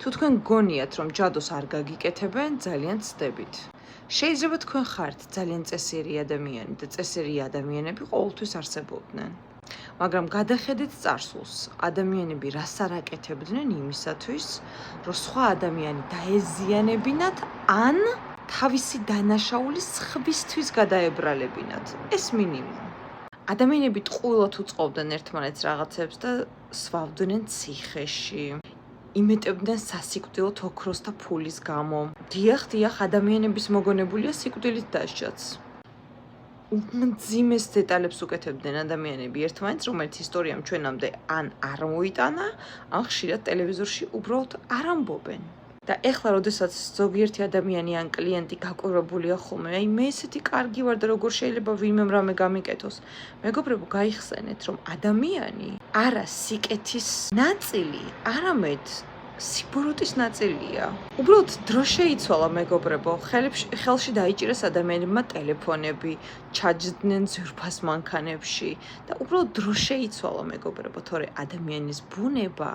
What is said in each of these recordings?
თუ თქვენ გონიათ, რომ ჯადოს არ გაგიკეთებენ, ძალიან ცდებით. შეიძლება თქვენ ხართ ძალიან წესიერი ადამიანი და წესიერი ადამიანები ყოველთვის არსებობდნენ. მაგრამ გადახედეთ წარსულს, ადამიანები რას არ აკეთებდნენ იმისათვის, რომ სხვა ადამიანი დაეზიანებინათ ან თავისი დანაშაული სხვისთვის გადაებრალებინათ. ეს მინიმუმ. ადამიანები ტყუილად უწყობდნენ ერთმანეთს რაღაცებს და სვავდნენ ციხეში. იმეტებდნენ სასიკვდილოდ ოქროს და ფულის გამო. დიახ, ადამიანების მოგონებულია სიკვდილით დასჯაც. უმძიმეს დეტალებს უკეთებდნენ ადამიანები ერთმანეთს, რომელიც ისტორიამ ჩვენამდე ან არ მოიტანა, ან ხშირად ტელევიზორში უბრალოდ არ ამბობენ. და ეხლა, როდესაც ზოგიერთი ადამიანი ან კლიენტი გაკვირვებულია ხოლმე, აი მე ესეთი კარგი ვარ და როგორ შეიძლება ვინმემ რამე გამიკეთოს. მეგობრებო, გაიხსენეთ, რომ ადამიანი არა სიკეთის ნაწილი, არამედ სიბოროტის ნაწილია. უბრალოდ დრო შეიცვალა, მეგობრებო, ხელში დაიჭირეს ადამიანებმა ტელეფონები, ჩაჯდნენ ძვირფას მანქანებში და უბრალოდ დრო შეიცვალა, მეგობრებო, თორე ადამიანის ბუნება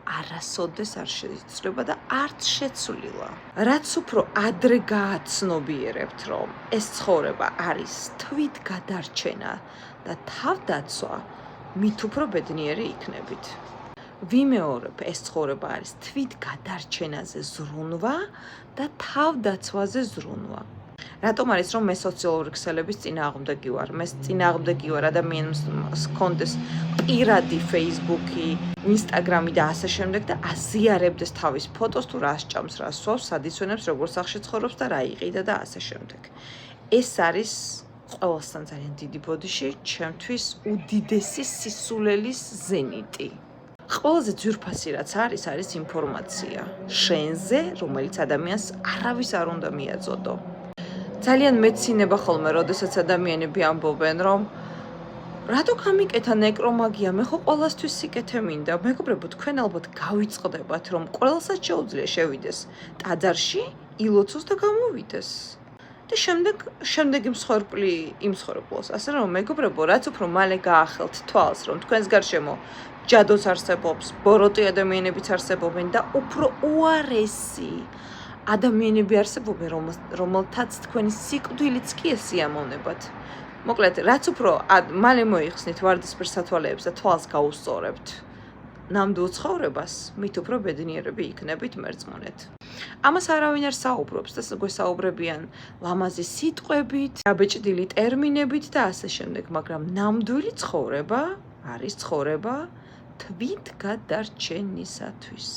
არასოდეს არ შეიცვლება და არც შეცვლილა. რაც უფრო ადრე გააცნობიერებთ, რომ ეს ცხოვრება არის თვითგადარჩენა და თავდაცვა, მით უფრო ბედნიერი იქნებით. ვიმეორებ, ეს ცხოვრება არის თვითგადარჩენაზე ზრუნვა და თავდაცვაზე ზრუნვა. რატომ არის რომ მე სოციალური ქსელების წინააღმდეგი ვარ? მე წინააღმდეგი ვარ ადამიანს ჰქონდეს პირადი Facebook-ი, Instagram-ი და ასე შემდეგ და აზიარებდეს თავის ფოტოს თუ რას ჭამს, რას სვავს, სად იცვენებს, როგორ სახში ცხოვრობს და რა იყიდა და ასე შემდეგ. ეს არის ყველასთან ძალიან დიდი ბოდიში, ჩემთვის უდიდესი სისულელის ზენიტი. ყველაზე ძვირფასი რაც არის ინფორმაცია შენზე, რომელიც ადამიანს არავის არ უნდა მიაწოდო. ძალიან მეცინება ხოლმე, როდესაც ადამიანები ამბობენ, რომ რატო გამიკეთა ნეკრომაგია, მე ხო ყველასთვის სიკეთე მინდა. მეგობრებო, თქვენ ალბათ გავიწყდებათ, რომ ყველასაც შეუძლია შევიდეს ტაძარში, ილოცოს და გამოვიდეს. და შემდეგი მსხვერპლი იმსხვერპლოს. ასე რომ, მეგობრებო, რაც უფრო მალე გაახელთ თვალს, რომ თქვენს გარშემო ჯადოს არსებობს, ბოროტი ადამიანებიც არსებობენ და უფრო უარესი ადამიანები არსებობენ, რომელთაც თქვენი სიკვდილიც კი ესიამოვნებათ. მოკლედ, რაც უფრო მალე მოიხსნით ვარდისფერ სათვალეებს და თვალს გაუსწორებთ ნამდვილ ცხოვრებას, მით უფრო ბედნიერები იქნებით მერწმუნეთ. ამას არავინ არ საუბრობს და გვესაუბრებიან ლამაზი სიტყვებით, დაბეჭდილი ტერმინებით და ასე შემდეგ, მაგრამ ნამდვილი ცხოვრება არის ცხოვრება თვითგადარჩენისათვის.